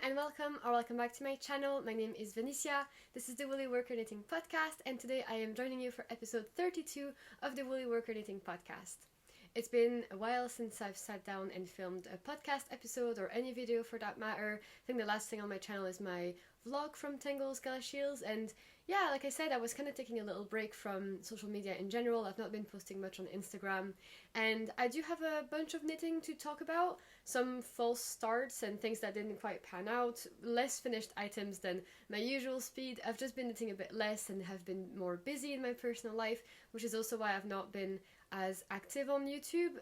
and welcome back to my channel. My name is Vanissia. This is the Woolly Worker Knitting Podcast, and today I am joining you for episode 32 of the Woolly Worker Knitting Podcast. It's been a while since I've sat down and filmed a podcast episode or any video for that matter. I think the last thing on my channel is my vlog from Tangles Galashiels, and yeah, like I said, I was kind of taking a little break from social media in general. I've not been posting much on Instagram, and I do have a bunch of knitting to talk about. Some false starts and things that didn't quite pan out, less finished items than my usual speed. I've just been knitting a bit less and have been more busy in my personal life, which is also why I've not been as active on YouTube.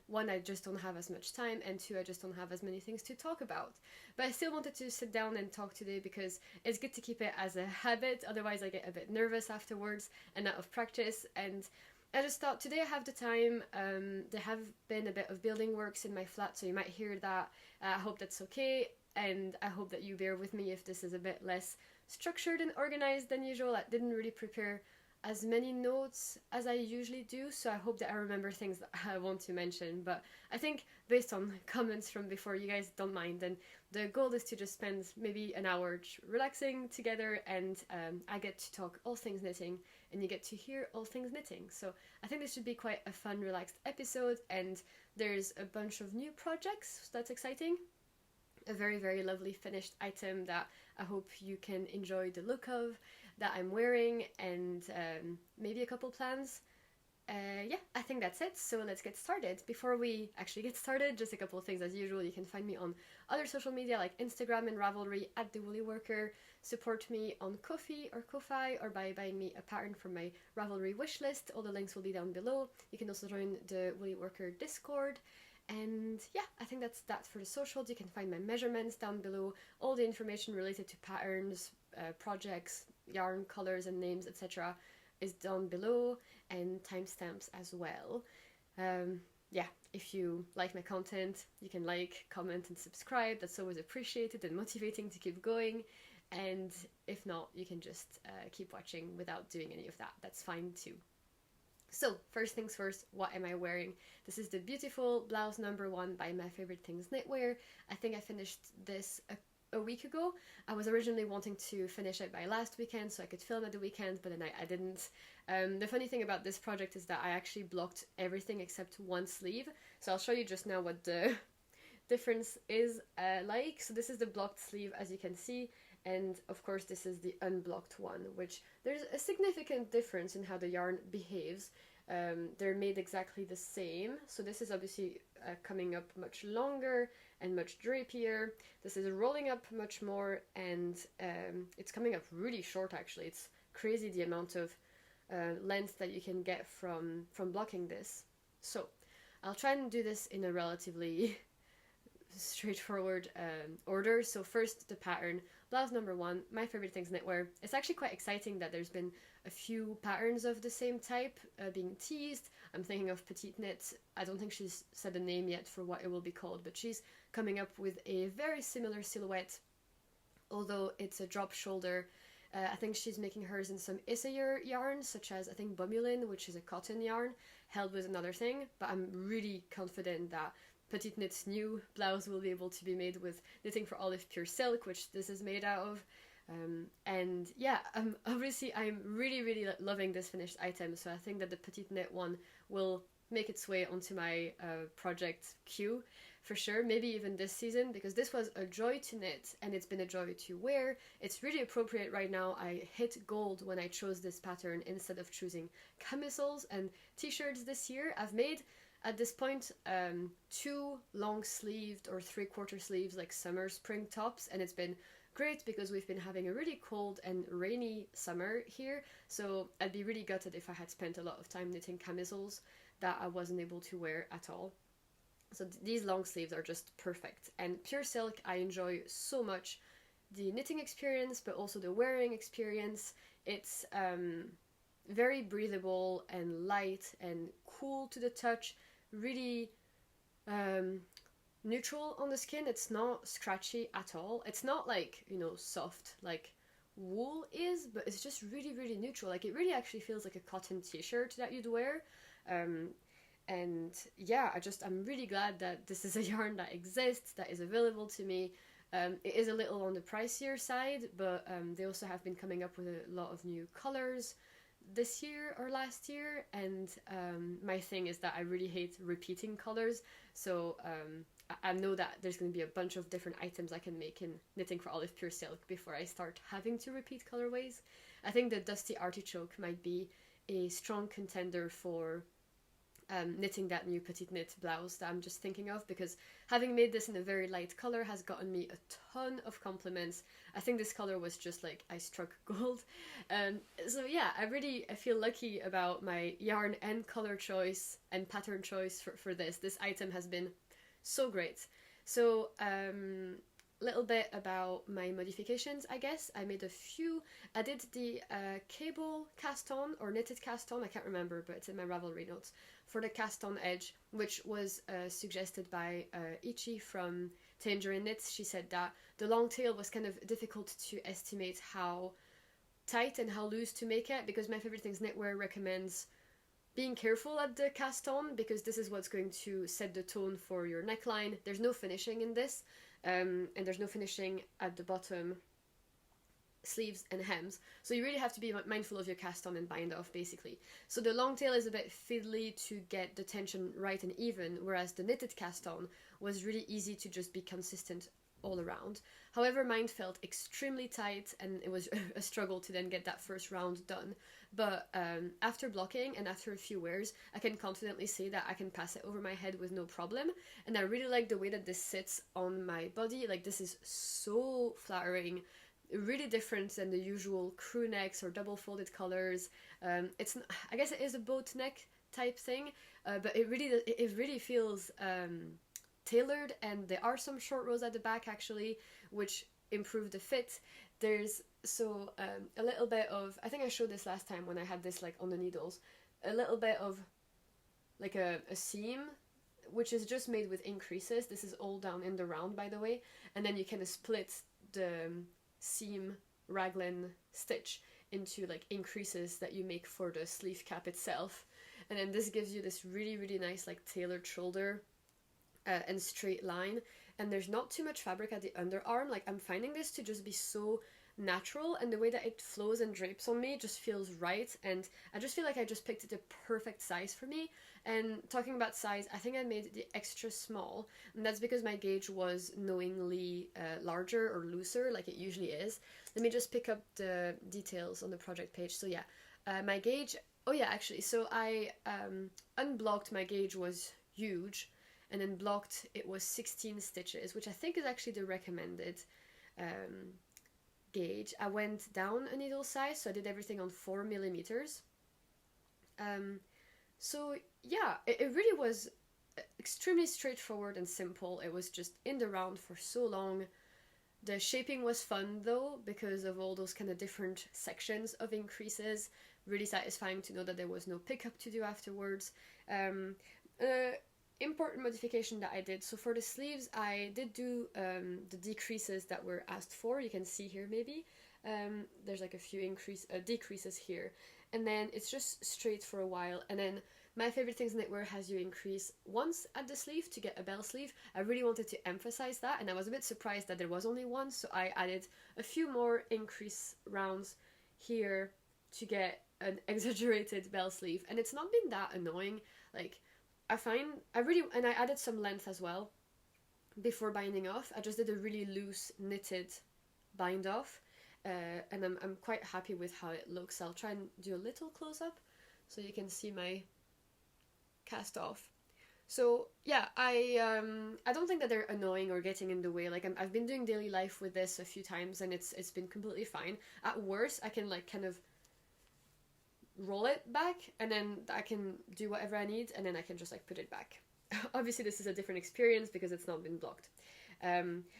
One, I just don't have as much time, and two, I just don't have as many things to talk about. But I still wanted to sit down and talk today because it's good to keep it as a habit, otherwise I get a bit nervous afterwards and out of practice. And I just thought today I have the time. There have been a bit of building works in my flat, so you might hear that. I hope that's okay, and I hope that you bear with me if this is a bit less structured and organized than usual. I didn't really prepare as many notes as I usually do, so I hope that I remember things that I want to mention. But I think based on comments from before, you guys don't mind, and the goal is to just spend maybe an hour relaxing together, and I get to talk all things knitting and you get to hear all things knitting. So I think this should be quite a fun, relaxed episode, and there's a bunch of new projects, so that's exciting. A very, very lovely finished item that I hope you can enjoy the look of, that I'm wearing, and maybe a couple plans. Yeah, I think that's it, so let's get started. Before we actually get started, just a couple of things as usual. You can find me on other social media like Instagram and Ravelry at thewoollyworker. Support me on Ko-fi or Ko-fi, or by buying me a pattern from my Ravelry wishlist. All the links will be down below. You can also join the Woolly Worker Discord. And yeah, I think that's that for the socials. You can find my measurements down below, all the information related to patterns, projects, yarn, colors and names, etc. is down below, and timestamps as well. Yeah, if you like my content, you can like, comment and subscribe. That's always appreciated and motivating to keep going. And if not, you can just keep watching without doing any of that. That's fine too. So, first things first, what am I wearing? This is the beautiful Blouse No. 1 by My Favorite Things Knitwear. I think I finished this a week ago. I was originally wanting to finish it by last weekend so I could film at the weekend, but then I didn't. The funny thing about this project is that I actually blocked everything except one sleeve. So I'll show you just now what the difference is like. So this is the blocked sleeve, as you can see. And of course this is the unblocked one, which there's a significant difference in how the yarn behaves. They're made exactly the same, so this is obviously coming up much longer and much drapier. This is rolling up much more, and it's coming up really short actually. It's crazy the amount of length that you can get from blocking this. So I'll try and do this in a relatively straightforward order. So first, the pattern, Blouse No. 1, My Favorite Things Knitwear. It's actually quite exciting that there's been a few patterns of the same type being teased. I'm thinking of Petite Knit. I don't think she's said a name yet for what it will be called, but she's coming up with a very similar silhouette, although it's a drop shoulder. I think she's making hers in some essayer yarns, such as I think Bumulin, which is a cotton yarn, held with another thing, but I'm really confident that Petite Knit's new blouse will be able to be made with knitting for olive pure silk, which this is made out of. And yeah, obviously I'm really loving this finished item, so I think that the Petite Knit one will make its way onto my project queue for sure, maybe even this season, because this was a joy to knit and it's been a joy to wear. It's really appropriate right now. I hit gold when I chose this pattern instead of choosing camisoles and t-shirts this year. I've made at this point 2 long sleeved or 3/4 sleeves like summer spring tops, and it's been great because we've been having a really cold and rainy summer here, so I'd be really gutted if I had spent a lot of time knitting camisoles that I wasn't able to wear at all. So these long sleeves are just perfect, and pure silk I enjoy so much, the knitting experience but also the wearing experience. It's very breathable and light and cool to the touch, really neutral on the skin. It's not scratchy at all. It's not like, you know, soft like wool is, but it's just really neutral. Like, it really actually feels like a cotton t-shirt that you'd wear. And yeah, I'm really glad that this is a yarn that exists, that is available to me. It is a little on the pricier side, but they also have been coming up with a lot of new colors this year or last year, and my thing is that I really hate repeating colors, so I know that there's going to be a bunch of different items I can make in Knitting for Olive Pure Silk before I start having to repeat colorways. I think the Dusty Artichoke might be a strong contender for knitting that new petite knit blouse that I'm just thinking of, because having made this in a very light color has gotten me a ton of compliments. I think this color was just like I struck gold. So yeah, I feel lucky about my yarn and color choice and pattern choice for this. This item has been so great. So little bit about my modifications, I guess. I made a few. I did the cable cast on or knitted cast on, I can't remember, but it's in my Ravelry notes, for the cast on edge, which was suggested by Ichi from Tangerine Knits. She said that the long tail was kind of difficult to estimate how tight and how loose to make it, because My Favorite Things Knitwear recommends being careful at the cast on, because this is what's going to set the tone for your neckline. There's no finishing in this, and there's no finishing at the bottom sleeves and hems, so you really have to be mindful of your cast on and bind off, basically. So the long tail is a bit fiddly to get the tension right and even, whereas the knitted cast on was really easy to just be consistent all around. However, mine felt extremely tight, and it was a struggle to then get that first round done. But after blocking and after a few wears, I can confidently say that I can pass it over my head with no problem. And I really like the way that this sits on my body. Like, this is so flattering, really different than the usual crew necks or double folded collars. It's, I guess it is a boat neck type thing, but it really feels tailored, and there are some short rows at the back actually, which improve the fit. There's a little bit of, I think I showed this last time when I had this like on the needles, a little bit of like a seam, which is just made with increases. This is all down in the round, by the way, and then you kind of split the seam raglan stitch into like increases that you make for the sleeve cap itself, and then this gives you this really nice like tailored shoulder and straight line. And there's not too much fabric at the underarm. Like, I'm finding this to just be so natural, and the way that it flows and drapes on me just feels right, and I just feel like I just picked the perfect size for me. And talking about size, I think I made the extra small, and that's because my gauge was knowingly larger or looser, like it usually is. Let me just pick up the details on the project page. So yeah, my gauge, oh yeah, actually, so I unblocked, my gauge was huge, and then blocked it was 16 stitches, which I think is actually the recommended gauge. I went down a needle size, so I did everything on 4 millimeters. So yeah, it really was extremely straightforward and simple. It was just in the round for so long. The shaping was fun though, because of all those kind of different sections of increases. Really satisfying to know that there was no pickup to do afterwards. Important modification that I did. So for the sleeves, I did do the decreases that were asked for. You can see here maybe. There's like a few decreases here. And then it's just straight for a while. And then My Favorite Things Knitwear has you increase once at the sleeve to get a bell sleeve. I really wanted to emphasize that, and I was a bit surprised that there was only one, so I added a few more increase rounds here to get an exaggerated bell sleeve. And it's not been that annoying. Like, and I added some length as well before binding off. I just did a really loose knitted bind off, and I'm quite happy with how it looks. I'll try and do a little close up so you can see my cast off. So yeah, I don't think that they're annoying or getting in the way. Like, I've been doing daily life with this a few times, and it's been completely fine. At worst, I can like kind of roll it back, and then I can do whatever I need, and then I can just like put it back. Obviously this is a different experience because it's not been blocked.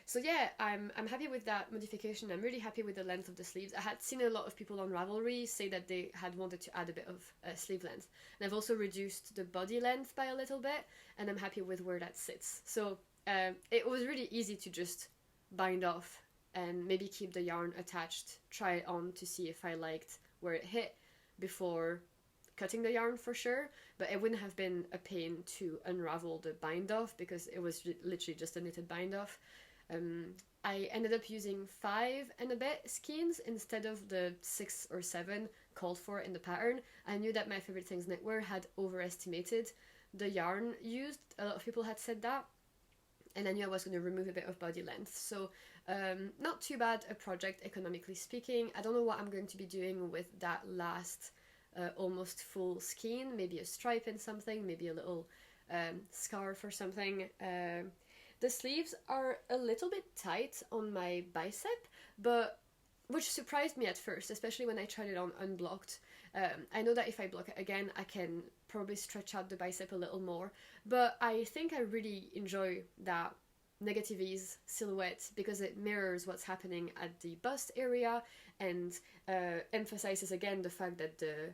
So yeah, I'm happy with that modification. I'm really happy with the length of the sleeves. I had seen a lot of people on Ravelry say that they had wanted to add a bit of sleeve length, and I've also reduced the body length by a little bit, and I'm happy with where that sits. So it was really easy to just bind off and maybe keep the yarn attached, try it on to see if I liked where it hit before cutting the yarn for sure, but it wouldn't have been a pain to unravel the bind off because it was literally just a knitted bind off. I ended up using 5 and a bit skeins instead of the 6 or 7 called for in the pattern. I knew that My Favorite Things Knitwear had overestimated the yarn used. A lot of people had said that, and I knew I was going to remove a bit of body length. So not too bad a project, economically speaking. I don't know what I'm going to be doing with that last almost full skein. Maybe a stripe in something, maybe a little scarf or something. The sleeves are a little bit tight on my bicep, but which surprised me at first, especially when I tried it on unblocked. I know that if I block it again, I can probably stretch out the bicep a little more, but I think I really enjoy that negative ease silhouette because it mirrors what's happening at the bust area and emphasizes again the fact that the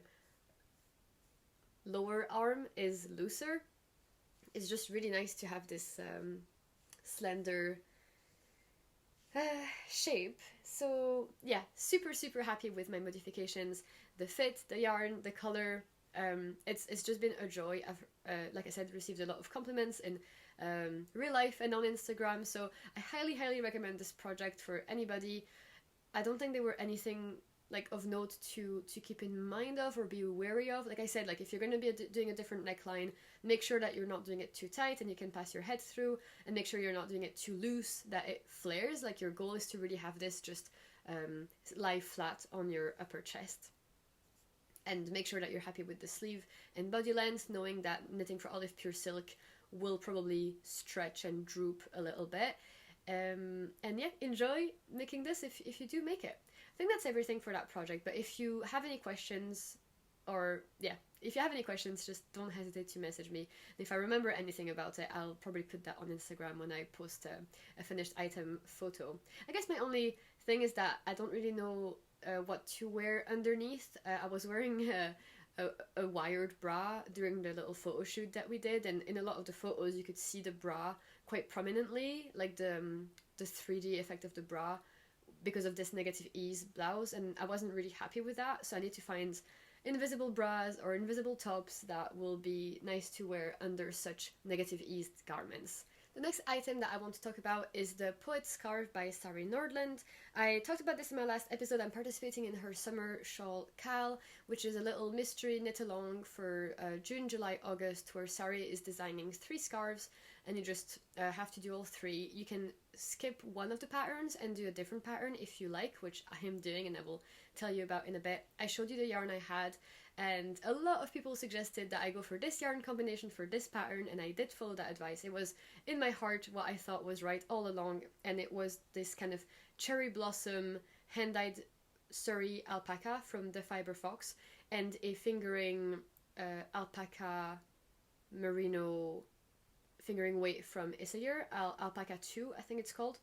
lower arm is looser. It's just really nice to have this slender shape. So yeah, super happy with my modifications, the fit, the yarn, the color. It's just been a joy. I've like I said, received a lot of compliments in real life and on Instagram, so I highly recommend this project for anybody. I don't think there were anything like of note to keep in mind of or be wary of. Like I said, like if you're going to be doing a different neckline, make sure that you're not doing it too tight and you can pass your head through, and make sure you're not doing it too loose that it flares. Like your goal is to really have this just lie flat on your upper chest. And make sure that you're happy with the sleeve and body length, knowing that knitting for Olive Pure Silk will probably stretch and droop a little bit. And yeah, enjoy making this if you do make it. I think that's everything for that project, but if you have any questions, just don't hesitate to message me. And if I remember anything about it, I'll probably put that on Instagram when I post a finished item photo. I guess my only thing is that I don't really know what to wear underneath. I was wearing a wired bra during the little photo shoot that we did, and in a lot of the photos you could see the bra quite prominently, like the 3D effect of the bra, because of this negative ease blouse, and I wasn't really happy with that, so I need to find invisible bras or invisible tops that will be nice to wear under such negative eased garments. The next item that I want to talk about is the Poet Scarf by Sari Nordland. I talked about this in my last episode. I'm participating in her summer shawl Cal, which is a little mystery knit along for June, July, August, where Sari is designing 3 scarves, and you just have to do all 3. You can skip one of the patterns and do a different pattern if you like, which I am doing and I will tell you about in a bit. I showed you the yarn I had, and a lot of people suggested that I go for this yarn combination for this pattern, and I did follow that advice. It was in my heart what I thought was right all along, and it was this kind of cherry blossom hand-dyed Surrey alpaca from the Fiber Fox and a fingering alpaca merino fingering weight from Isayer, alpaca 2 I think it's called,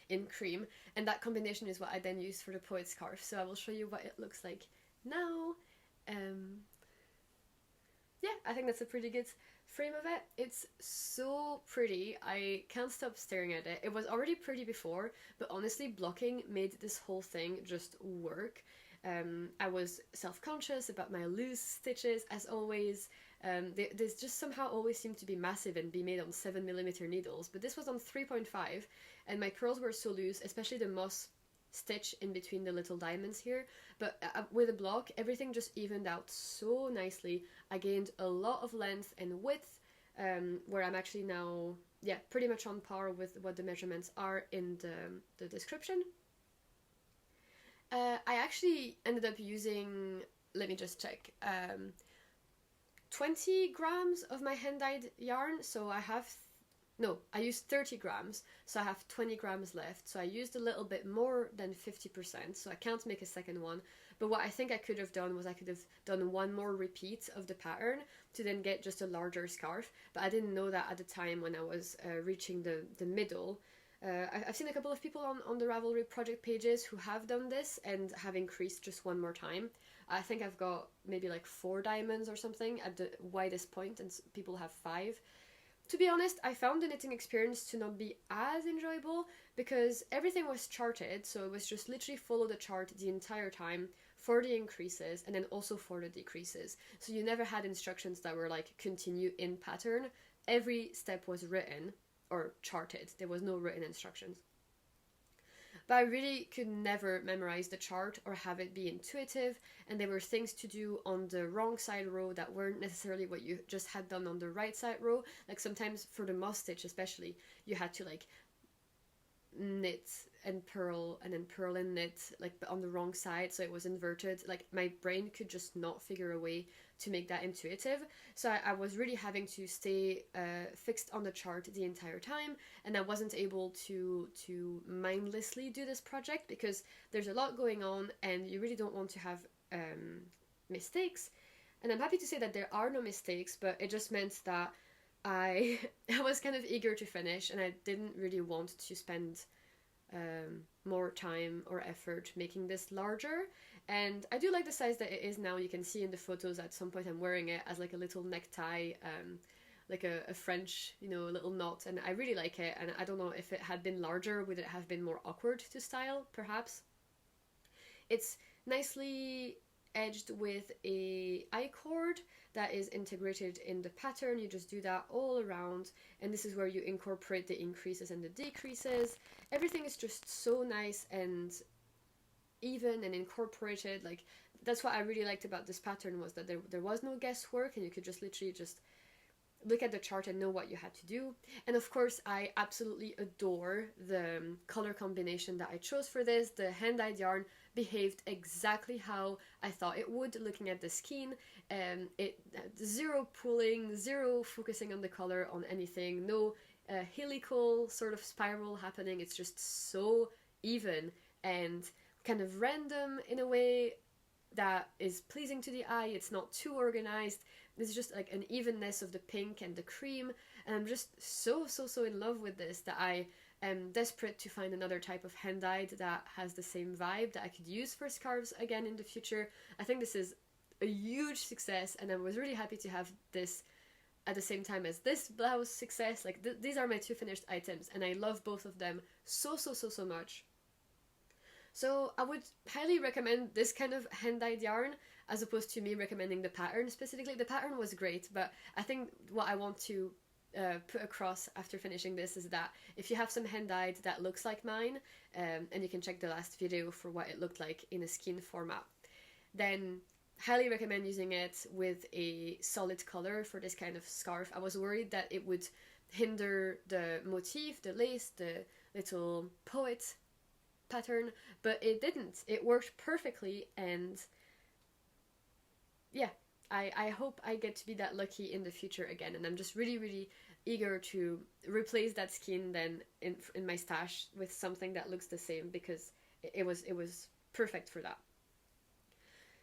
in cream, and that combination is what I then used for the Poet Scarf. So I will show you what it looks like now. Yeah, I think that's a pretty good frame of it. It's so pretty. I can't stop staring at it. It was already pretty before, but honestly blocking made this whole thing just work. I was self-conscious about my loose stitches as always. There's just somehow always seem to be massive and be made on 7mm needles, but this was on 3.5 and my curls were so loose, especially the moss stitch in between the little diamonds here, but with a block everything just evened out so nicely. I gained a lot of length and width, where I'm actually now pretty much on par with what the measurements are in the description. I actually ended up using, let me just check, 20 grams of my hand-dyed yarn, so I used 30 grams, so I have 20 grams left, so I used a little bit more than 50%, so I can't make a second one, but what I think I could have done was I could have done one more repeat of the pattern to then get just a larger scarf, but I didn't know that at the time when I was reaching the middle. I've seen a couple of people on the Ravelry project pages who have done this and have increased just one more time. I think I've got maybe like 4 diamonds or something at the widest point, and people have 5. To be honest, I found the knitting experience to not be as enjoyable because everything was charted, so it was just literally follow the chart the entire time for the increases and then also for the decreases. So you never had instructions that were like continue in pattern. Every step was written, or charted. There was no written instructions. But I really could never memorize the chart or have it be intuitive, and there were things to do on the wrong side row that weren't necessarily what you just had done on the right side row. Like sometimes for the moss stitch especially, you had to like knit and purl and knit like on the wrong side, so it was inverted. Like my brain could just not figure a way to make that intuitive, so I was really having to stay fixed on the chart the entire time, and I wasn't able to mindlessly do this project because there's a lot going on and you really don't want to have mistakes. And I'm happy to say that there are no mistakes, but it just meant that I was kind of eager to finish, and I didn't really want to spend more time or effort making this larger. And I do like the size that it is now. You can see in the photos at some point I'm wearing it as like a little necktie, like a French, you know, little knot, and I really like it. And I don't know if it had been larger, would it have been more awkward to style, perhaps. It's nicely edged with a I-cord that is integrated in the pattern. You just do that all around, and this is where you incorporate the increases and the decreases. Everything is just so nice and even and incorporated. Like, that's what I really liked about this pattern, was that there was no guesswork, and you could just literally just look at the chart and know what you had to do. And of course I absolutely adore the color combination that I chose for this. The hand-dyed yarn behaved exactly how I thought it would, looking at the skein. It zero pulling, zero focusing on the color on anything, no helical sort of spiral happening. It's just so even and kind of random in a way that is pleasing to the eye. It's not too organized. There's just like an evenness of the pink and the cream, and I'm just so in love with this that I am desperate to find another type of hand-dyed that has the same vibe that I could use for scarves again in the future. I think this is a huge success, and I was really happy to have this at the same time as this blouse success. Like these are my two finished items, and I love both of them so much. So I would highly recommend this kind of hand-dyed yarn as opposed to me recommending the pattern specifically. The pattern was great, but I think what I want to put across after finishing this is that if you have some hand-dyed that looks like mine, and you can check the last video for what it looked like in a skein format, then highly recommend using it with a solid color for this kind of scarf. I was worried that it would hinder the motif, the lace, the little poet pattern, but it didn't. It worked perfectly, and yeah, I hope I get to be that lucky in the future again, and I'm just really eager to replace that skein then in my stash with something that looks the same, because it was perfect for that.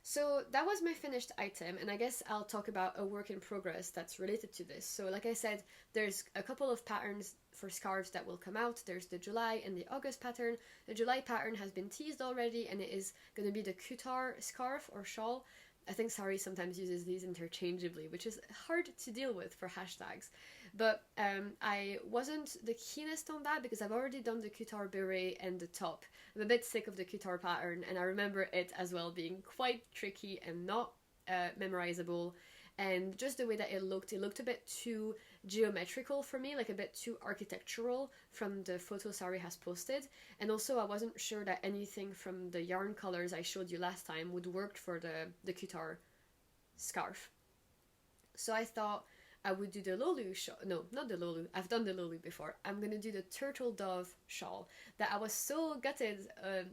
So that was my finished item, and I guess I'll talk about a work in progress that's related to this. So like I said, there's a couple of patterns for scarves that will come out. There's the July and the August pattern. The July pattern has been teased already, and it is going to be the Kutar scarf or shawl. I think Sari sometimes uses these interchangeably, which is hard to deal with for hashtags. But I wasn't the keenest on that because I've already done the Kutar beret and the top. I'm a bit sick of the Kutar pattern, and I remember it as well being quite tricky and not memorizable. And just the way that it looked a bit too geometrical for me, like a bit too architectural from the photo Sari has posted. And also I wasn't sure that anything from the yarn colors I showed you last time would work for the Kutar scarf. So I thought I would do the Lolu shawl. No, not the Lolu. I've done the Lolu before. I'm gonna do the turtle dove shawl that I was so gutted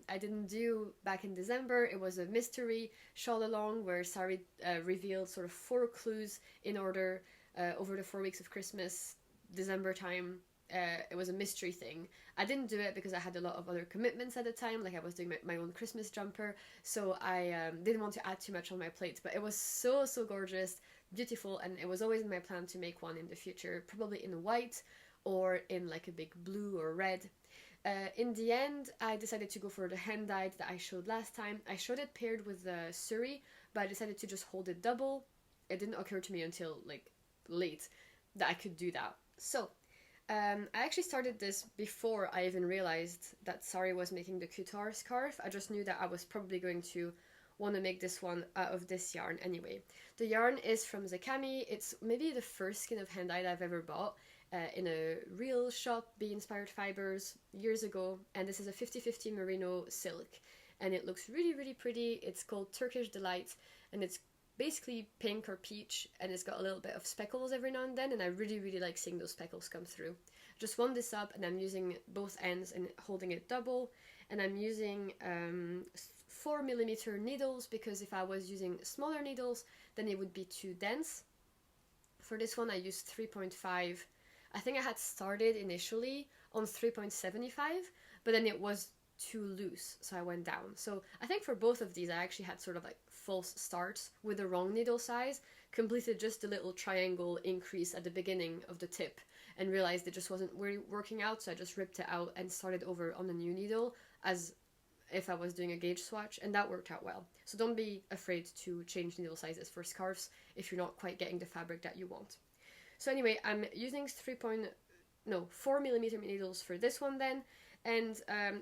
I didn't do back in December. It was a mystery shawl along where Sari revealed sort of 4 clues in order over the 4 weeks of Christmas, December time. It was a mystery thing. I didn't do it because I had a lot of other commitments at the time, like I was doing my own Christmas jumper, so I didn't want to add too much on my plate, but it was so gorgeous, beautiful, and it was always in my plan to make one in the future, probably in white or in like a big blue or red. In the end, I decided to go for the hand-dyed that I showed last time. I showed it paired with the Suri, but I decided to just hold it double. It didn't occur to me until like late that I could do that. So I actually started this before I even realized that Sari was making the Kutar scarf. I just knew that I was probably going to want to make this one out of this yarn anyway. The yarn is from Zekami. It's maybe the first skein of hand-dyed I've ever bought, in a real shop, Bee Inspired Fibers, years ago, and this is a 50-50 merino silk, and it looks really, really pretty. It's called Turkish Delight, and it's basically pink or peach, and it's got a little bit of speckles every now and then, and I really, really like seeing those speckles come through. Just wound this up, and I'm using both ends and holding it double, and I'm using 4mm needles, because if I was using smaller needles, then it would be too dense. For this one I used 3.5. I think I had started initially on 3.75, but then it was too loose, so I went down. So I think for both of these I actually had sort of like false starts with the wrong needle size, completed just a little triangle increase at the beginning of the tip, and realized it just wasn't really working out, so I just ripped it out and started over on a new needle as if I was doing a gauge swatch, and that worked out well. So don't be afraid to change needle sizes for scarves if you're not quite getting the fabric that you want. So anyway, I'm using 4mm needles for this one then, and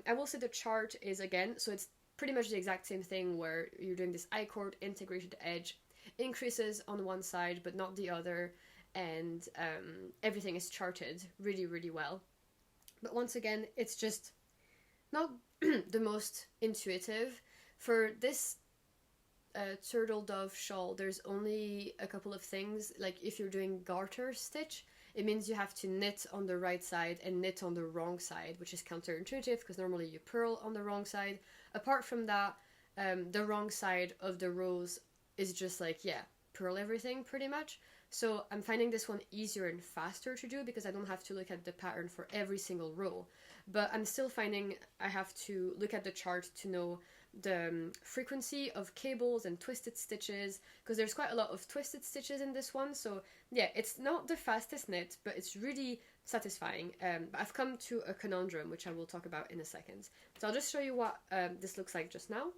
I will say the chart is, again, so it's pretty much the exact same thing where you're doing this I-cord integrated edge, increases on one side but not the other, and everything is charted really, really well. But once again, it's just not the most intuitive. For this turtle dove shawl, there's only a couple of things. Like if you're doing garter stitch, it means you have to knit on the right side and knit on the wrong side, which is counterintuitive because normally you purl on the wrong side. Apart from that, the wrong side of the rows is just like, yeah, purl everything pretty much. So I'm finding this one easier and faster to do because I don't have to look at the pattern for every single row. But I'm still finding I have to look at the chart to know the frequency of cables and twisted stitches, because there's quite a lot of twisted stitches in this one. So yeah, it's not the fastest knit, but it's really satisfying. But I've come to a conundrum, which I will talk about in a second. So I'll just show you what this looks like just now.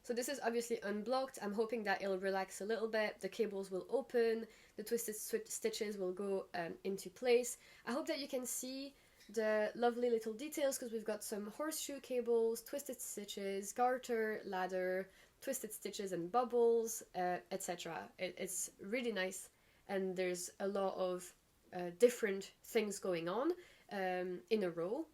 So this is obviously unblocked. I'm hoping that it'll relax a little bit, the cables will open, the twisted stitches will go into place. I hope that you can see the lovely little details, because we've got some horseshoe cables, twisted stitches, garter, ladder, twisted stitches and bubbles, etc. It's really nice, and there's a lot of different things going on in a row.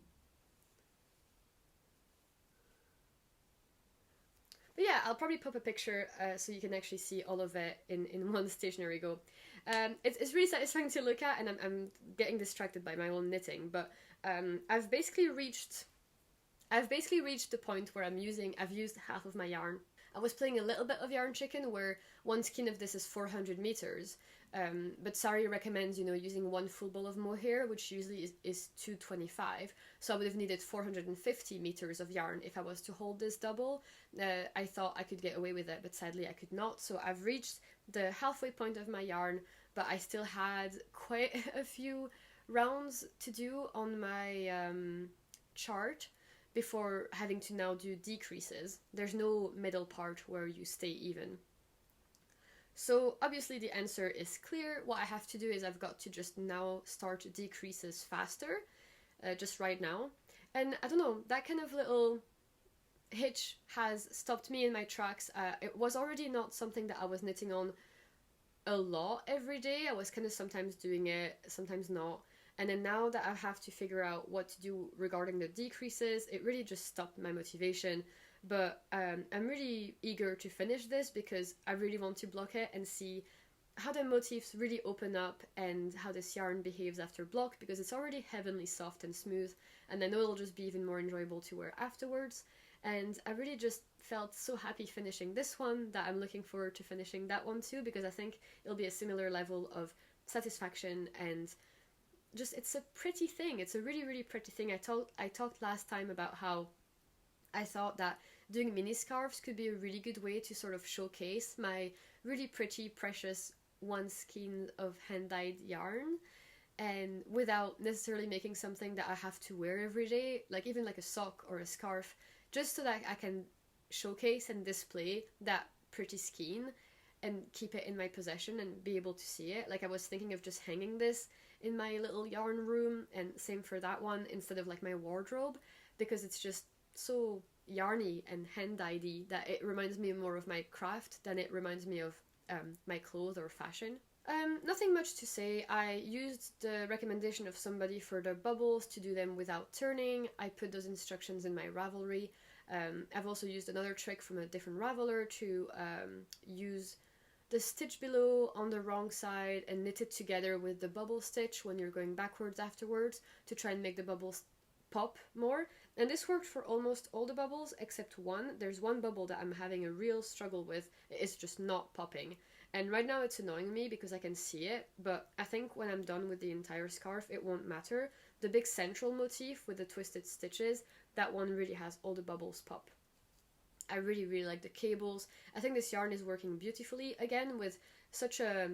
But yeah, I'll probably pop a picture so you can actually see all of it in one stationary go. It's really satisfying to look at, and I'm getting distracted by my own knitting, but I've basically reached the point where I've used half of my yarn. I was playing a little bit of yarn chicken, where one skein of this is 400 meters, but Sari recommends, using one full ball of mohair, which usually is 225, so I would have needed 450 meters of yarn if I was to hold this double. I thought I could get away with it, but sadly I could not, so I've reached the halfway point of my yarn, but I still had quite a few rounds to do on my chart before having to now do decreases. There's no middle part where you stay even. So obviously the answer is clear. What I have to do is I've got to just now start decreases faster, just right now. And I don't know, that kind of little hitch has stopped me in my tracks. It was already not something that I was knitting on a lot every day. I was kind of sometimes doing it, sometimes not. And then now that I have to figure out what to do regarding the decreases, it really just stopped my motivation. But I'm really eager to finish this because I really want to block it and see how the motifs really open up and how this yarn behaves after block, because it's already heavenly soft and smooth, and I know it'll just be even more enjoyable to wear afterwards. And I really just felt so happy finishing this one that I'm looking forward to finishing that one too, because I think it'll be a similar level of satisfaction, and just it's a pretty thing. It's a really, really pretty thing. I talked last time about how I thought that doing mini scarves could be a really good way to sort of showcase my really pretty, precious one skein of hand-dyed yarn, and without necessarily making something that I have to wear every day, like even like a sock or a scarf, just so that I can showcase and display that pretty skein and keep it in my possession and be able to see it. Like I was thinking of just hanging this in my little yarn room, and same for that one, instead of like my wardrobe, because it's just so yarny and hand-dyedy that it reminds me more of my craft than it reminds me of my clothes or fashion. Nothing much to say. I used the recommendation of somebody for the bubbles to do them without turning. I put those instructions in my Ravelry. I've also used another trick from a different Raveler to use the stitch below on the wrong side and knit it together with the bubble stitch when you're going backwards afterwards to try and make the bubbles pop more. And this worked for almost all the bubbles except one. There's one bubble that I'm having a real struggle with. It's just not popping. And right now it's annoying me because I can see it, but I think when I'm done with the entire scarf it won't matter. The big central motif with the twisted stitches, that one really has all the bubbles pop. I really, really like the cables. I think this yarn is working beautifully. Again, with such a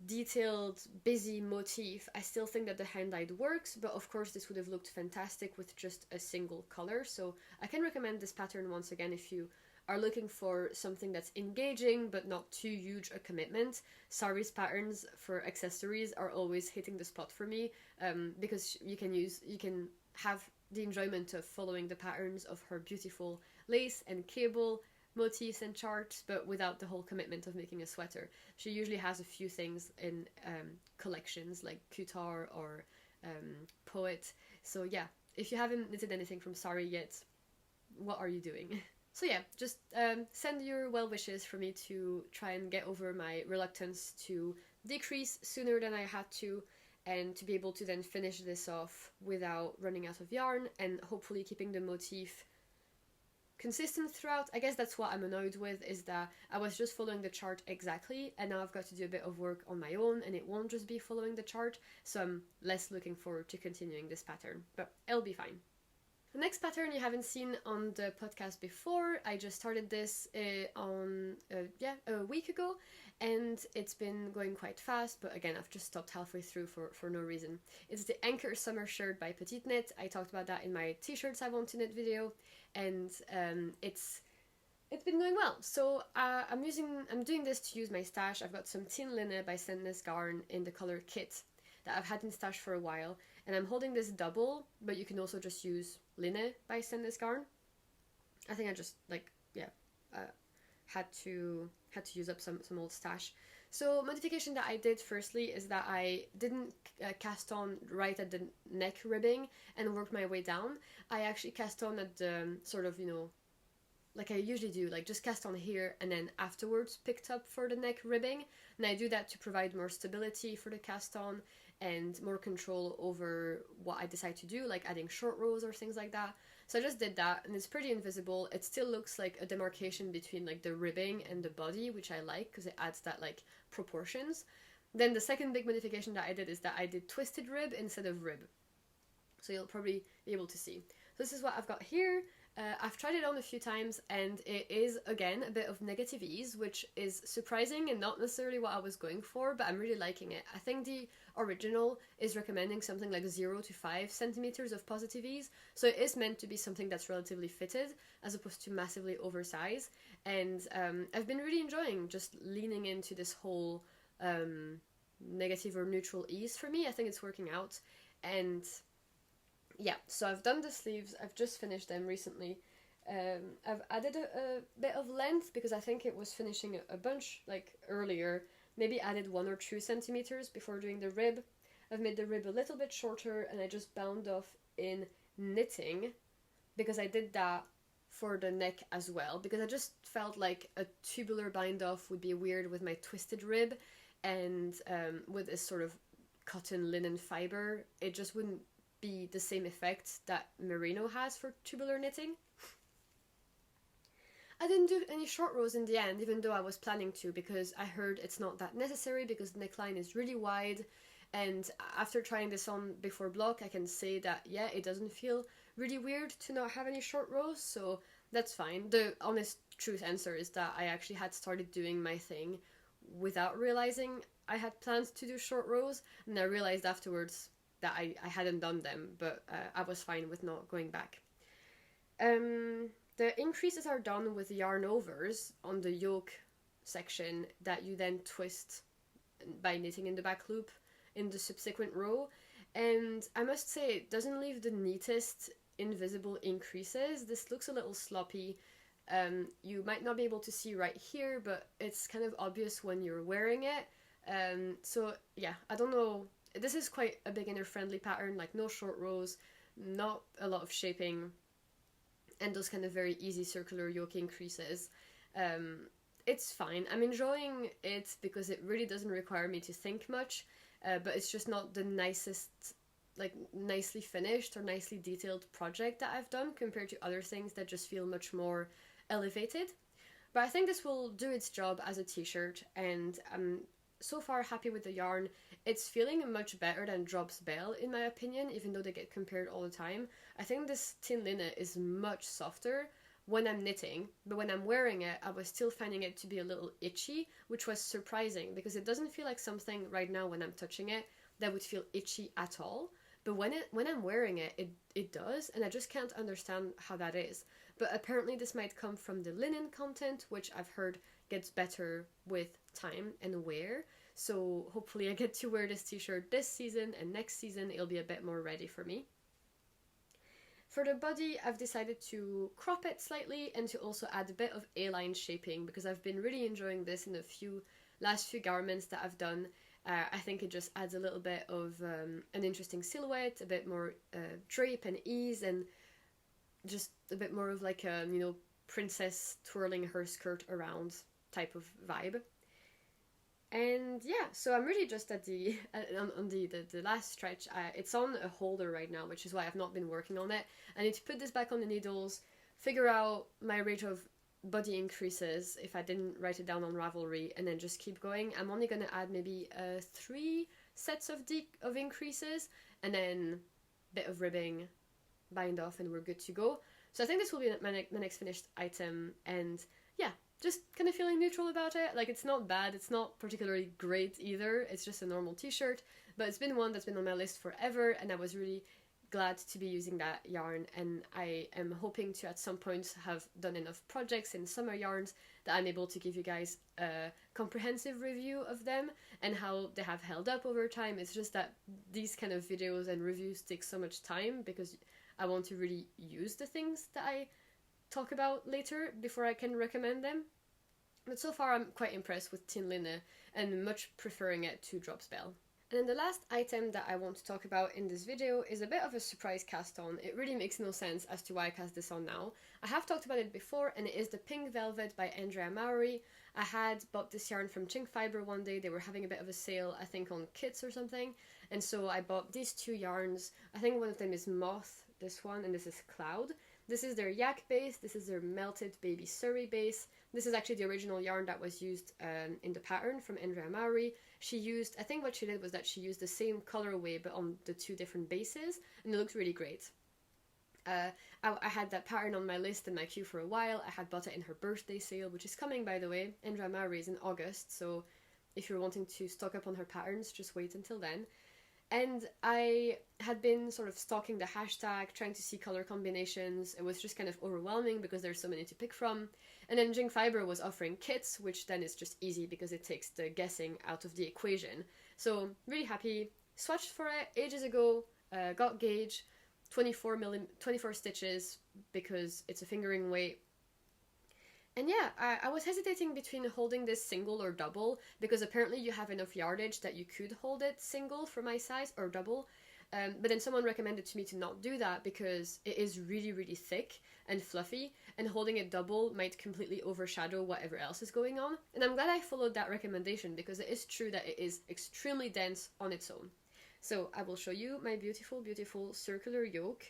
detailed, busy motif, I still think that the hand-dyed works, but of course this would have looked fantastic with just a single color. So I can recommend this pattern once again if you are looking for something that's engaging but not too huge a commitment. Sari's patterns for accessories are always hitting the spot for me, because you can have the enjoyment of following the patterns of her beautiful lace and cable motifs and charts, but without the whole commitment of making a sweater. She usually has a few things in collections like Kutar or Poet. So yeah, if you haven't knitted anything from Sari yet, what are you doing? So yeah, just send your well wishes for me to try and get over my reluctance to decrease sooner than I had to, and to be able to then finish this off without running out of yarn and hopefully keeping the motif consistent throughout. I guess that's what I'm annoyed with, is that I was just following the chart exactly and now I've got to do a bit of work on my own and it won't just be following the chart, so I'm less looking forward to continuing this pattern, but it'll be fine. The next pattern you haven't seen on the podcast before. I just started this a week ago and it's been going quite fast, but again I've just stopped halfway through for no reason. It's the Anchor Summer Shirt by Petite Knit. I talked about that in my t-shirts I want to knit video, and it's been going well. So I'm doing this to use my stash. I've got some Tin Linne by Sandnes Garn in the color Kit that I've had in stash for a while, and I'm holding this double, but you can also just use Linne by Sandnes Garn. I think I just had to use up some old stash. So modification that I did firstly is that I didn't cast on right at the neck ribbing and worked my way down. I actually cast on at the sort of, like I usually do, like just cast on here and then afterwards picked up for the neck ribbing. And I do that to provide more stability for the cast on and more control over what I decide to do, like adding short rows or things like that. So I just did that, and it's pretty invisible. It still looks like a demarcation between like the ribbing and the body, which I like because it adds that like proportions. Then the second big modification that I did is that I did twisted rib instead of rib. So you'll probably be able to see. So this is what I've got here. I've tried it on a few times and it is, again, a bit of negative ease, which is surprising and not necessarily what I was going for, but I'm really liking it. I think the original is recommending something like 0 to 5 centimeters of positive ease, so it is meant to be something that's relatively fitted as opposed to massively oversized, and I've been really enjoying just leaning into this whole negative or neutral ease for me. I think it's working out, and yeah, so I've done the sleeves. I've just finished them recently. I've added a bit of length because I think it was finishing a bunch like earlier. Maybe added 1 or 2 centimeters before doing the rib. I've made the rib a little bit shorter and I just bound off in knitting because I did that for the neck as well, because I just felt like a tubular bind off would be weird with my twisted rib, and with this sort of cotton linen fiber it just wouldn't be the same effect that merino has for tubular knitting. I didn't do any short rows in the end, even though I was planning to, because I heard it's not that necessary because the neckline is really wide, and after trying this on before block I can say that yeah, it doesn't feel really weird to not have any short rows, so that's fine. The honest truth answer is that I actually had started doing my thing without realizing I had plans to do short rows, and I realized afterwards that I hadn't done them, but I was fine with not going back. The increases are done with yarn overs on the yoke section that you then twist by knitting in the back loop in the subsequent row, and I must say it doesn't leave the neatest invisible increases. This looks a little sloppy. You might not be able to see right here, but it's kind of obvious when you're wearing it. So yeah, I don't know. This is quite a beginner friendly pattern, like no short rows, not a lot of shaping, and those kind of very easy circular yoke increases. It's fine. I'm enjoying it because it really doesn't require me to think much, but it's just not the nicest, like nicely finished or nicely detailed project that I've done compared to other things that just feel much more elevated. But I think this will do its job as a t-shirt, and I'm so far happy with the yarn. It's feeling much better than Drops Bell in my opinion, even though they get compared all the time. I think this tin linen is much softer when I'm knitting, but when I'm wearing it, I was still finding it to be a little itchy, which was surprising because it doesn't feel like something right now when I'm touching it that would feel itchy at all. But when I'm wearing it, it does, and I just can't understand how that is. But apparently this might come from the linen content, which I've heard gets better with time and wear. So hopefully I get to wear this t-shirt this season, and next season it'll be a bit more ready for me. For the body, I've decided to crop it slightly and to also add a bit of A-line shaping because I've been really enjoying this in the last few garments that I've done. I think it just adds a little bit of an interesting silhouette, a bit more drape and ease, and just a bit more of like a, princess twirling her skirt around type of vibe. And yeah, so I'm really just at the on the last stretch. It's on a holder right now, which is why I've not been working on it. I need to put this back on the needles, figure out my rate of body increases if I didn't write it down on Ravelry, and then just keep going. I'm only gonna add maybe 3 sets of increases, and then a bit of ribbing, bind off, and we're good to go. So I think this will be my next finished item, and yeah, just kind of feeling neutral about it. Like, it's not bad, it's not particularly great either, it's just a normal t-shirt, but it's been one that's been on my list forever, and I was really glad to be using that yarn, and I am hoping to at some point have done enough projects in summer yarns that I'm able to give you guys a comprehensive review of them and how they have held up over time. It's just that these kind of videos and reviews take so much time because I want to really use the things that I talk about later before I can recommend them. But so far I'm quite impressed with tin linen and much preferring it to Drops Bell. And then the last item that I want to talk about in this video is a bit of a surprise cast on. It really makes no sense as to why I cast this on now. I have talked about it before, and it is the Pink Velvet by Andrea Mowry. I had bought this yarn from Chink Fiber one day. They were having a bit of a sale, I think on kits or something, and so I bought these 2 yarns. I think one of them is Moth, this one, and this is Cloud. This is their yak base, this is their melted baby Surrey base. This is actually the original yarn that was used in the pattern from Andrea Mowry. She used, I think what she did was that she used the same colorway but on the 2 different bases, and it looked really great. I had that pattern on my list in my queue for a while. I had bought it in her birthday sale, which is coming, by the way. Andrea Mowry is in August, so if you're wanting to stock up on her patterns, just wait until then. And I had been sort of stalking the hashtag, trying to see color combinations. It was just kind of overwhelming because there's so many to pick from. And then Chink Fiber was offering kits, which then is just easy because it takes the guessing out of the equation. So really happy. Swatched for it ages ago, got gauge, 24 stitches because it's a fingering weight. And yeah, I was hesitating between holding this single or double, because apparently you have enough yardage that you could hold it single for my size, or double. But then someone recommended to me to not do that because it is really, really thick and fluffy, and holding it double might completely overshadow whatever else is going on. And I'm glad I followed that recommendation because it is true that it is extremely dense on its own. So I will show you my beautiful, beautiful circular yoke.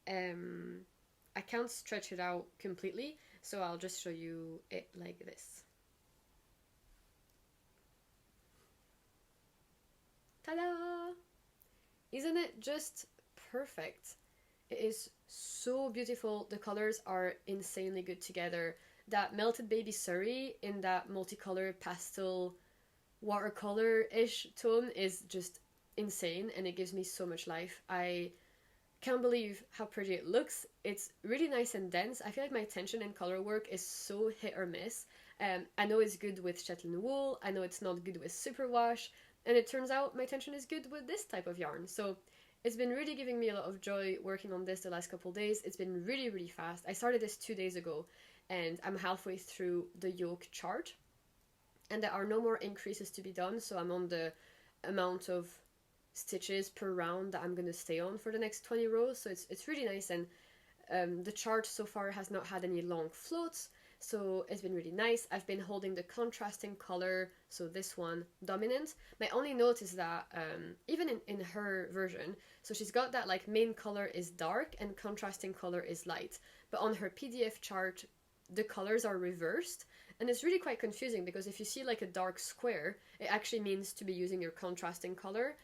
I can't stretch it out completely, so I'll just show you it like this. Ta-da! Isn't it just perfect? It is so beautiful. The colors are insanely good together. That melted baby Surrey in that multicolored pastel watercolor-ish tone is just insane, and it gives me so much life. I can't believe how pretty it looks. It's really nice and dense. I feel like my tension and color work is so hit or miss. I know it's good with Shetland wool, I know it's not good with superwash, and it turns out my tension is good with this type of yarn. So it's been really giving me a lot of joy working on this the last couple days. It's been really, really fast. I started this 2 days ago, and I'm halfway through the yoke chart, and there are no more increases to be done, so I'm on the amount of stitches per round that I'm going to stay on for the next 20 rows, so it's really nice. And the chart so far has not had any long floats, so it's been really nice. I've been holding the contrasting color, so this one, dominant. My only note is that even in her version, so she's got that like main color is dark and contrasting color is light, but on her PDF chart the colors are reversed, and it's really quite confusing because if you see like a dark square, it actually means to be using your contrasting color.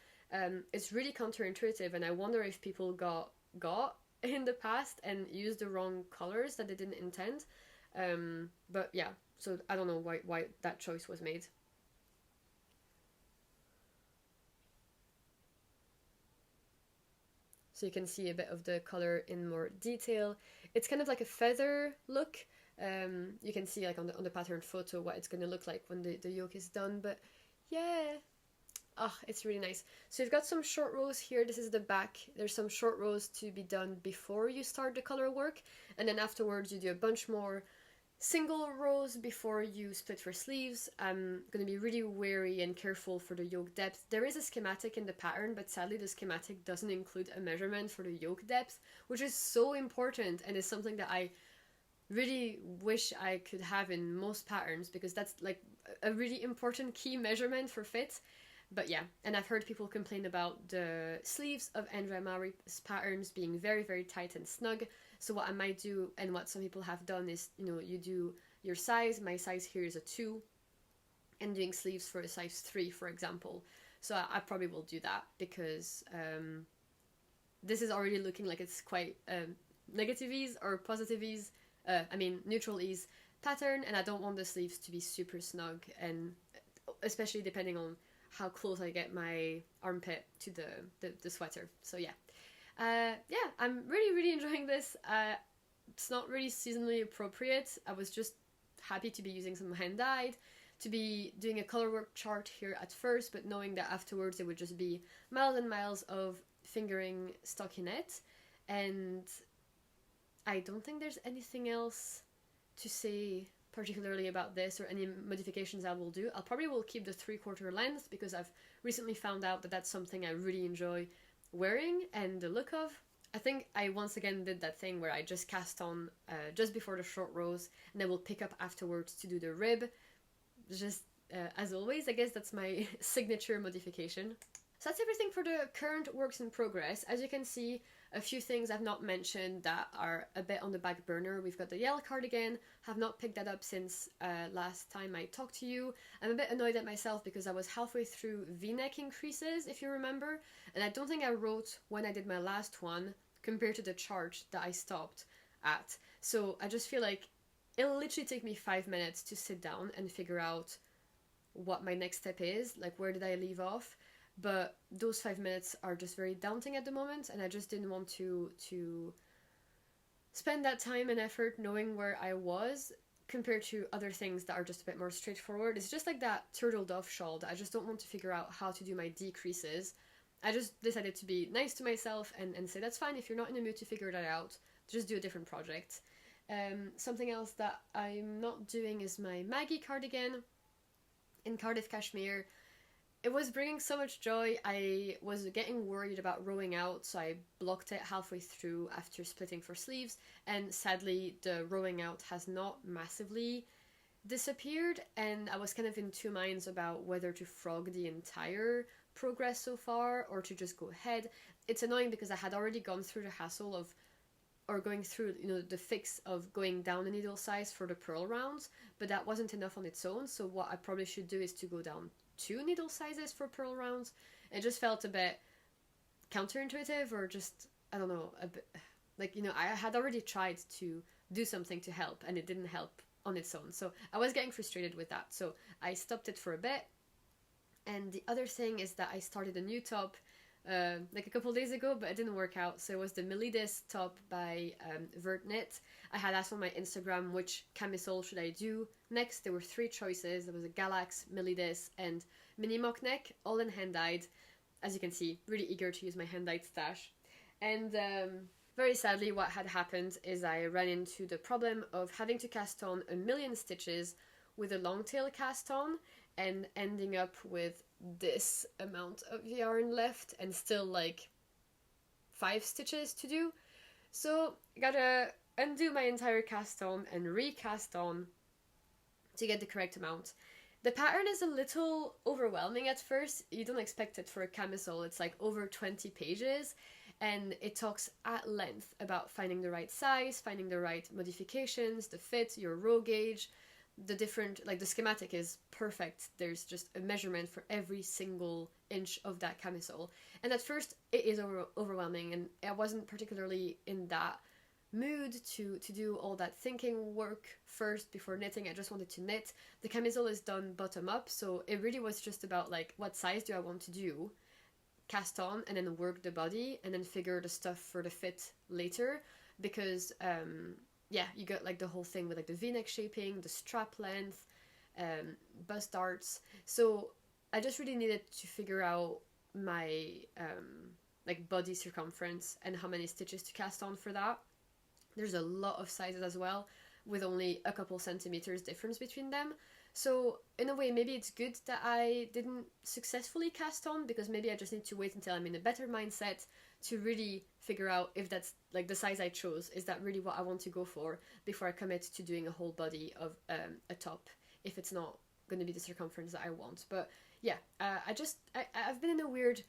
It's really counterintuitive, and I wonder if people got in the past and used the wrong colors that they didn't intend. But yeah, so I don't know why that choice was made. So you can see a bit of the color in more detail. It's kind of like a feather look. You can see like on the pattern photo what it's going to look like when the yoke is done, but yeah. Ah, it's really nice. So you've got some short rows here. This is the back. There's some short rows to be done before you start the color work, and then afterwards you do a bunch more single rows before you split for sleeves. I'm going to be really wary and careful for the yoke depth. There is a schematic in the pattern, but sadly the schematic doesn't include a measurement for the yoke depth, which is so important and is something that I really wish I could have in most patterns, because that's like a really important key measurement for fit. But yeah, and I've heard people complain about the sleeves of Andrea Maury's patterns being very, very tight and snug. So what I might do, and what some people have done, is, you know, you do your size. My size here is a 2, and doing sleeves for a size 3, for example. So I probably will do that, because this is already looking like it's quite negative ease or positive ease, neutral ease pattern, and I don't want the sleeves to be super snug, and especially depending on how close I get my armpit to the sweater. So yeah. I'm really enjoying this. It's not really seasonally appropriate. I was just happy to be using some hand-dyed, to be doing a color work chart here at first, but knowing that afterwards it would just be miles and miles of fingering stockinette. And I don't think there's anything else to say particularly about this or any modifications I will do. I'll probably will keep the 3/4 length, because I've recently found out that that's something I really enjoy wearing and the look of. I think I once again did that thing where I just cast on just before the short rows, and I will pick up afterwards to do the rib. Just as always, I guess that's my signature modification. So that's everything for the current works in progress. As you can see, a few things I've not mentioned that are a bit on the back burner. We've got the yellow cardigan. Have not picked that up since last time I talked to you. I'm a bit annoyed at myself because I was halfway through V-neck increases, if you remember, and I don't think I wrote when I did my last one compared to the chart that I stopped at. So I just feel like it'll literally take me 5 minutes to sit down and figure out what my next step is, like where did I leave off. But those 5 minutes are just very daunting at the moment, and I just didn't want to spend that time and effort knowing where I was compared to other things that are just a bit more straightforward. It's just like that turtle dove shawl that I just don't want to figure out how to do my decreases. I just decided to be nice to myself and say that's fine, if you're not in the mood to figure that out, just do a different project. Something else that I'm not doing is my Maggie cardigan in Cardiff Cashmere. It was bringing so much joy. I was getting worried about rowing out, so I blocked it halfway through after splitting for sleeves, and sadly the rowing out has not massively disappeared, and I was kind of in two minds about whether to frog the entire progress so far or to just go ahead. It's annoying because I had already gone through the hassle of, or going through, you know, the fix of going down a needle size for the purl rounds, but that wasn't enough on its own, so what I probably should do is to go down 2 needle sizes for purl rounds. It just felt a bit counterintuitive, or just, I don't know, a bit like, you know, I had already tried to do something to help and it didn't help on its own, so I was getting frustrated with that, so I stopped it for a bit. And the other thing is that I started a new top like a couple days ago, but it didn't work out. So it was the Melidis top by Vertknit. I had asked on my Instagram which camisole should I do next. There were 3 choices. There was a Galax, Melidis, and Mini Mock Neck, all in hand-dyed. as you can see, really eager to use my hand-dyed stash. And very sadly, what had happened is I ran into the problem of having to cast on 1,000,000 stitches with a long tail cast on, and ending up with this amount of yarn left and still like 5 stitches to do. So I gotta undo my entire cast on and recast on to get the correct amount. The pattern is a little overwhelming at first. You don't expect it for a camisole. It's like over 20 pages, and it talks at length about finding the right size, finding the right modifications, the fit, your row gauge, the different, like the schematic is perfect. There's just a measurement for every single inch of that camisole. And at first it is overwhelming, and I wasn't particularly in that mood to do all that thinking work first before knitting. I just wanted to knit. The camisole is done bottom up, so it really was just about like, what size do I want to do, cast on, and then work the body, and then figure the stuff for the fit later, because yeah, you got like the whole thing with like the v-neck shaping, the strap length, bust darts. So I just really needed to figure out my like body circumference and how many stitches to cast on for that. There's a lot of sizes as well, with only a couple centimeters difference between them. So in a way, maybe it's good that I didn't successfully cast on, because maybe I just need to wait until I'm in a better mindset to really figure out if that's like the size I chose, is that really what I want to go for, before I commit to doing a whole body of a top, if it's not going to be the circumference that I want. But yeah, I've been in a weird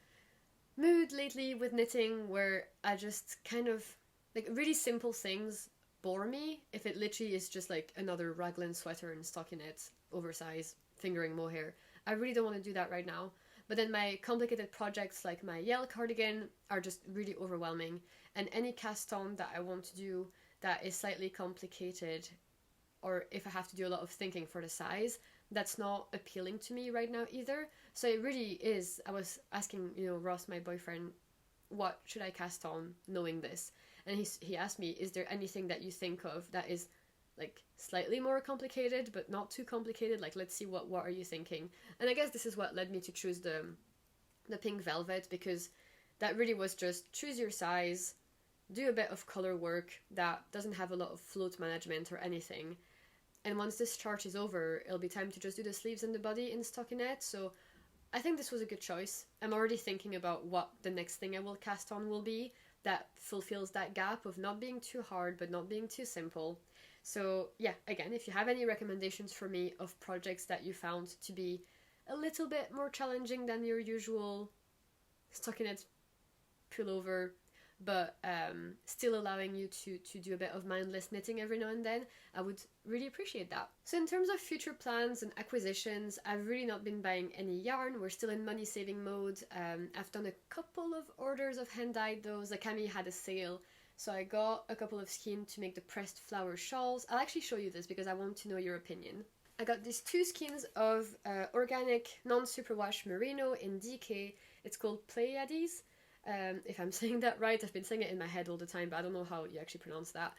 mood lately with knitting, where I just kind of, like, really simple things bore me. If it literally is just like another raglan sweater and stockinette, oversized, fingering mohair, I really don't want to do that right now. But then my complicated projects like my Yale cardigan are just really overwhelming, and any cast on that I want to do that is slightly complicated, or if I have to do a lot of thinking for the size, that's not appealing to me right now either. So it really is, I was asking, Ross, my boyfriend, what should I cast on knowing this? And he asked me, is there anything that you think of that is like slightly more complicated but not too complicated? Like, let's see, what are you thinking? And I guess this is what led me to choose the pink velvet, because that really was just choose your size, do a bit of color work that doesn't have a lot of float management or anything, and once this chart is over, it'll be time to just do the sleeves and the body in stockinette. So I think this was a good choice. I'm already thinking about what the next thing I will cast on will be, that fulfills that gap of not being too hard but not being too simple. So yeah, again, if you have any recommendations for me of projects that you found to be a little bit more challenging than your usual stockinette pullover, but still allowing you to do a bit of mindless knitting every now and then, I would really appreciate that. So in terms of future plans and acquisitions, I've really not been buying any yarn. We're still in money saving mode. I've done a couple of orders of hand-dyed those. The Cami had a sale, so I got a couple of skein to make the pressed flower shawls. I'll actually show you this because I want to know your opinion. I got these 2 skeins of organic non-superwash merino in DK. It's called Pleiades. If I'm saying that right, I've been saying it in my head all the time, but I don't know how you actually pronounce that.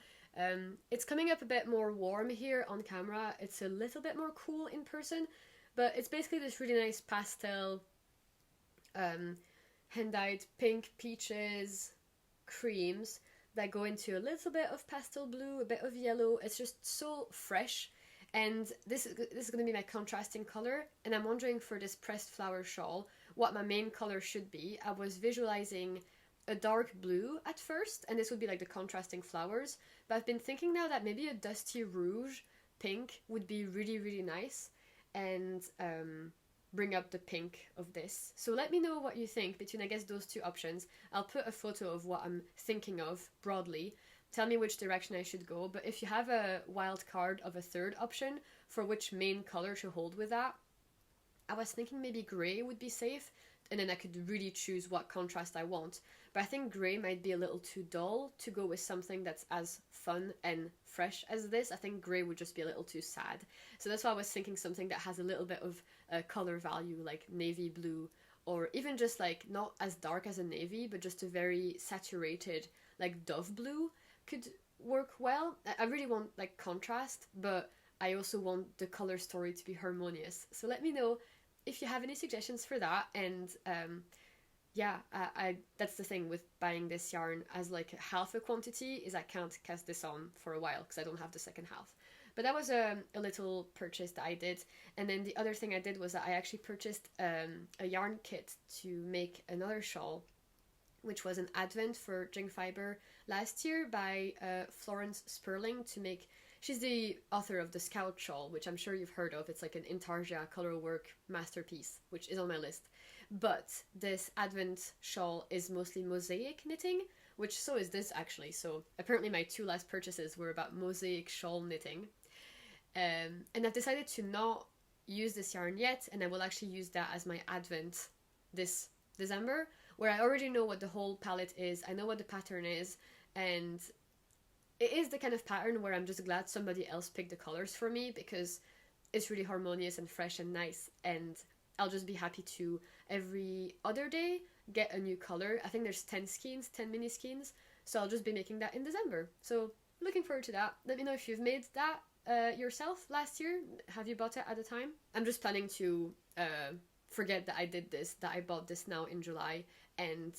It's coming up a bit more warm here on camera. It's a little bit more cool in person, but it's basically this really nice pastel, hand-dyed pink, peaches, creams that go into a little bit of pastel blue, a bit of yellow. It's just so fresh, and this is going to be my contrasting color, and I'm wondering for this pressed flower shawl what my main color should be. I was visualizing a dark blue at first, and this would be like the contrasting flowers, but I've been thinking now that maybe a dusty rouge pink would be really, really nice, and bring up the pink of this. So let me know what you think between, I guess, those 2 options. I'll put a photo of what I'm thinking of broadly. Tell me which direction I should go, but if you have a wild card of a 3rd option for which main color to hold with that, I was thinking maybe grey would be safe, and then I could really choose what contrast I want. But I think grey might be a little too dull to go with something that's as fun and fresh as this. I think grey would just be a little too sad. So that's why I was thinking something that has a little bit of color value, like navy blue, or even just like not as dark as a navy, but just a very saturated, like dove blue could work well. I really want like contrast, but I also want the color story to be harmonious. So let me know if you have any suggestions for that, and yeah, that's the thing with buying this yarn as like half a quantity is I can't cast this on for a while because I don't have the second half. But that was a little purchase that I did. And then the other thing I did was that I actually purchased a yarn kit to make another shawl, which was an advent for Jing Fiber last year by Florence Sperling to make. She's the author of the Scout Shawl, which I'm sure you've heard of. It's like an intarsia colorwork masterpiece, which is on my list. But this advent shawl is mostly mosaic knitting, which so is this actually. So apparently my two last purchases were about mosaic shawl knitting. And I've decided to not use this yarn yet, and I will actually use that as my advent this December, where I already know what the whole palette is, I know what the pattern is, and it is the kind of pattern where I'm just glad somebody else picked the colors for me, because it's really harmonious and fresh and nice, and I'll just be happy to every other day get a new color. I think there's 10 skeins, 10 mini skeins, so I'll just be making that in December. So looking forward to that. Let me know if you've made that yourself last year. Have you bought it at the time? I'm just planning to forget that I did this, that I bought this now in July, and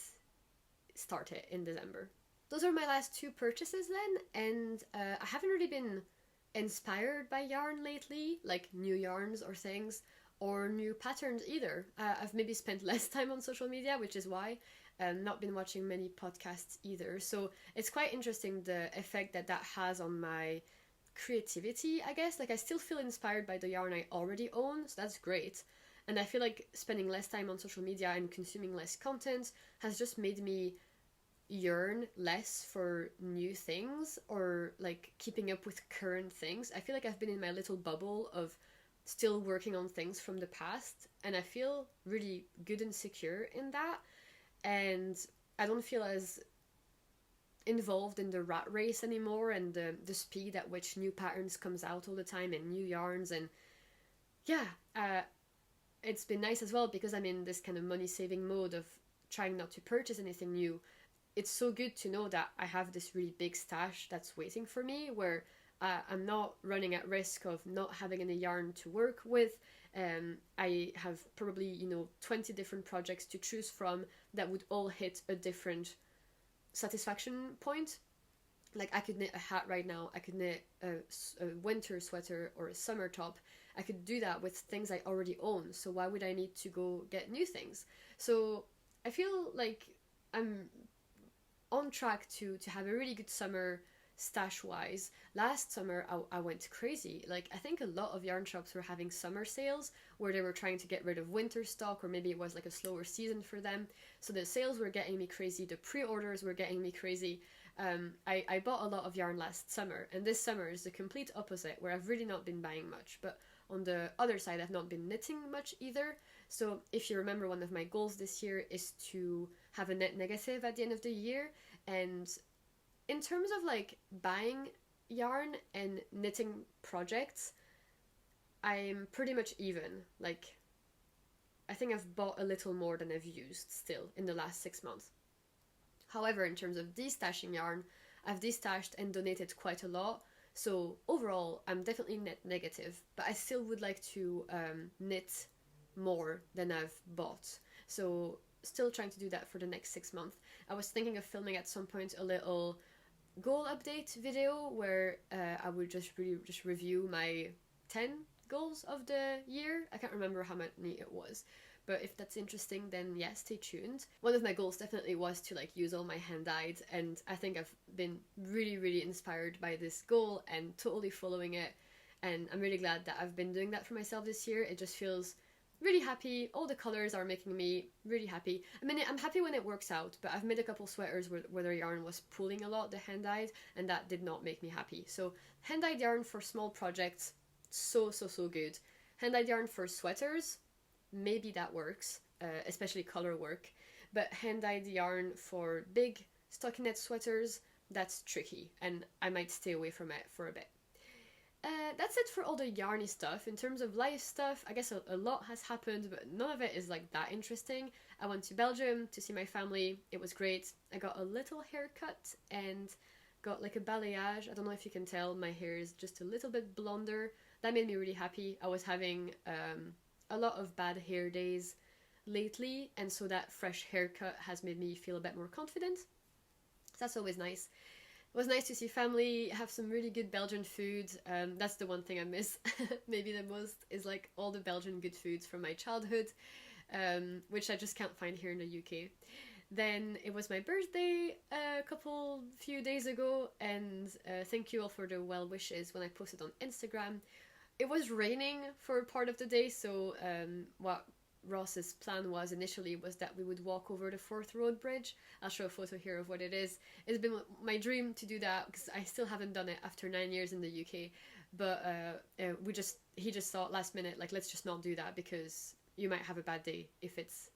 start it in December. Those are my last two purchases then, and I haven't really been inspired by yarn lately, like new yarns or things, or new patterns either. I've maybe spent less time on social media, which is why not been watching many podcasts either. So it's quite interesting the effect that that has on my creativity, I guess. Like I still feel inspired by the yarn I already own, so that's great. And I feel like spending less time on social media and consuming less content has just made me yearn less for new things or like keeping up with current things. I feel like I've been in my little bubble of still working on things from the past, and I feel really good and secure in that, and I don't feel as involved in the rat race anymore and the speed at which new patterns comes out all the time and new yarns. And yeah, it's been nice as well because I'm in this kind of money saving mode of trying not to purchase anything new. It's so good to know that I have this really big stash that's waiting for me, where I'm not running at risk of not having any yarn to work with. I have probably 20 different projects to choose from that would all hit a different satisfaction point. Like I could knit a hat right now, I could knit a winter sweater or a summer top. I could do that with things I already own, so why would I need to go get new things? So I feel like I'm on track to have a really good summer stash wise. Last summer I went crazy. Like I think a lot of yarn shops were having summer sales where they were trying to get rid of winter stock, or maybe it was like a slower season for them, so the sales were getting me crazy, the pre-orders were getting me crazy. I bought a lot of yarn last summer, and this summer is the complete opposite, where I've really not been buying much, but on the other side I've not been knitting much either. So if you remember, one of my goals this year is to have a net negative at the end of the year, and in terms of like buying yarn and knitting projects, I'm pretty much even. Like I think I've bought a little more than I've used still in the last 6 months. However, in terms of destashing yarn, I've destashed and donated quite a lot, so overall I'm definitely net negative, but I still would like to knit more than I've bought, so still trying to do that for the next 6 months. I was thinking of filming at some point a little goal update video where I would just review my 10 goals of the year. I can't remember how many it was, but if that's interesting, then yeah, stay tuned. One of my goals definitely was to like use all my hand-dyed, and I think I've been really inspired by this goal and totally following it, and I'm really glad that I've been doing that for myself this year. It just feels really happy. All the colors are making me really happy. I mean, I'm happy when it works out, but I've made a couple sweaters where the yarn was pulling a lot, the hand-dyed, and that did not make me happy. So hand-dyed yarn for small projects, so good. Hand-dyed yarn for sweaters, maybe that works, especially color work, but hand-dyed yarn for big stockinette sweaters, that's tricky, and I might stay away from it for a bit. That's it for all the yarny stuff. In terms of life stuff, I guess a lot has happened, but none of it is like that interesting. I went to Belgium to see my family. It was great. I got a little haircut and got like a balayage. I don't know if you can tell, my hair is just a little bit blonder. That made me really happy. I was having a lot of bad hair days lately, and so that fresh haircut has made me feel a bit more confident. So that's always nice. It was nice to see family, have some really good Belgian food. That's the one thing I miss maybe the most, is like all the Belgian good foods from my childhood, which I just can't find here in the UK. Then it was my birthday a few days ago, and thank you all for the well wishes when I posted on Instagram. It was raining for part of the day, so what Ross's plan was initially was that we would walk over the Forth Road Bridge. I'll show a photo here of what it is. It's been my dream to do that because I still haven't done it after 9 years in the UK. But he just thought last minute, like, let's just not do that because you might have a bad day if it's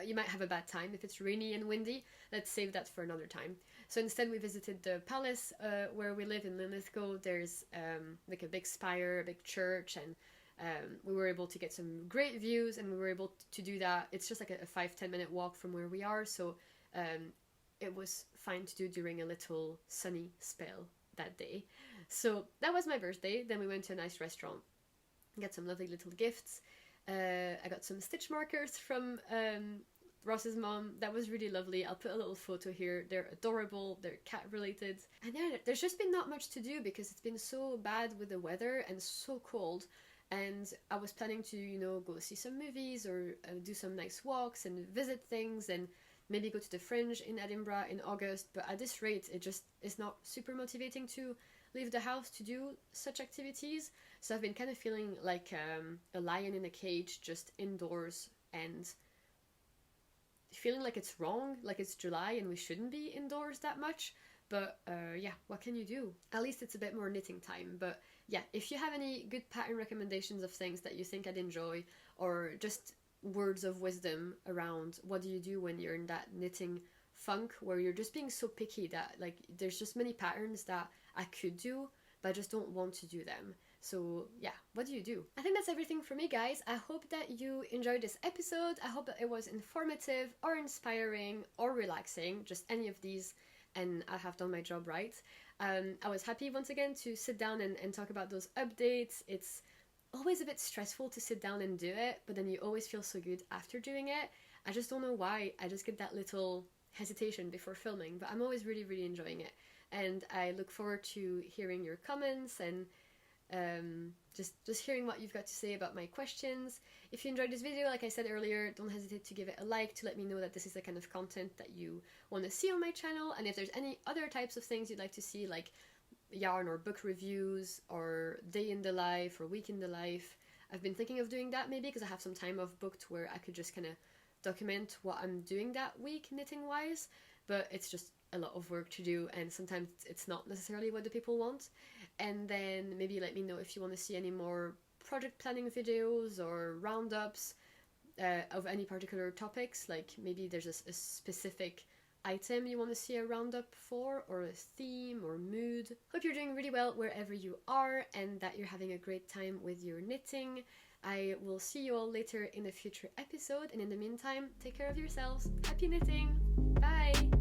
you might have a bad time if it's rainy and windy. Let's save that for another time. So instead we visited the palace where we live in Linlithgow. There's like a big spire, a big church, and we were able to get some great views, and we were able to do that. It's just like a 5-10 minute walk from where we are, so it was fine to do during a little sunny spell that day. So that was my birthday. Then we went to a nice restaurant, got some lovely little gifts. I got some stitch markers from Ross's mom. That was really lovely. I'll put a little photo here. They're adorable. They're cat related. And yeah, there's just been not much to do because it's been so bad with the weather and so cold. And I was planning to, go see some movies or do some nice walks and visit things and maybe go to the Fringe in Edinburgh in August. But at this rate, it just is not super motivating to leave the house to do such activities. So I've been kind of feeling like a lion in a cage, just indoors, and feeling like it's wrong, like it's July and we shouldn't be indoors that much. But yeah, what can you do? At least it's a bit more knitting time. But yeah, if you have any good pattern recommendations of things that you think I'd enjoy, or just words of wisdom around what do you do when you're in that knitting funk where you're just being so picky that like there's just many patterns that I could do, but I just don't want to do them. So yeah, what do you do? I think that's everything for me, guys. I hope that you enjoyed this episode. I hope that it was informative or inspiring or relaxing, just any of these, and I have done my job right. I was happy once again to sit down and talk about those updates. It's always a bit stressful to sit down and do it, but then you always feel so good after doing it. I just don't know why. I just get that little hesitation before filming, but I'm always really, really enjoying it. And I look forward to hearing your comments and just hearing what you've got to say about my questions. If you enjoyed this video, like I said earlier, don't hesitate to give it a like to let me know that this is the kind of content that you want to see on my channel. And if there's any other types of things you'd like to see, like yarn or book reviews or day in the life or week in the life, I've been thinking of doing that maybe because I have some time off booked where I could just kind of document what I'm doing that week knitting wise, but it's just a lot of work to do and sometimes it's not necessarily what the people want. And then maybe let me know if you want to see any more project planning videos or roundups of any particular topics, like maybe there's a specific item you want to see a roundup for, or a theme or mood. Hope you're doing really well wherever you are and that you're having a great time with your knitting. I will see you all later in a future episode, and in the meantime, take care of yourselves. Happy knitting! Bye!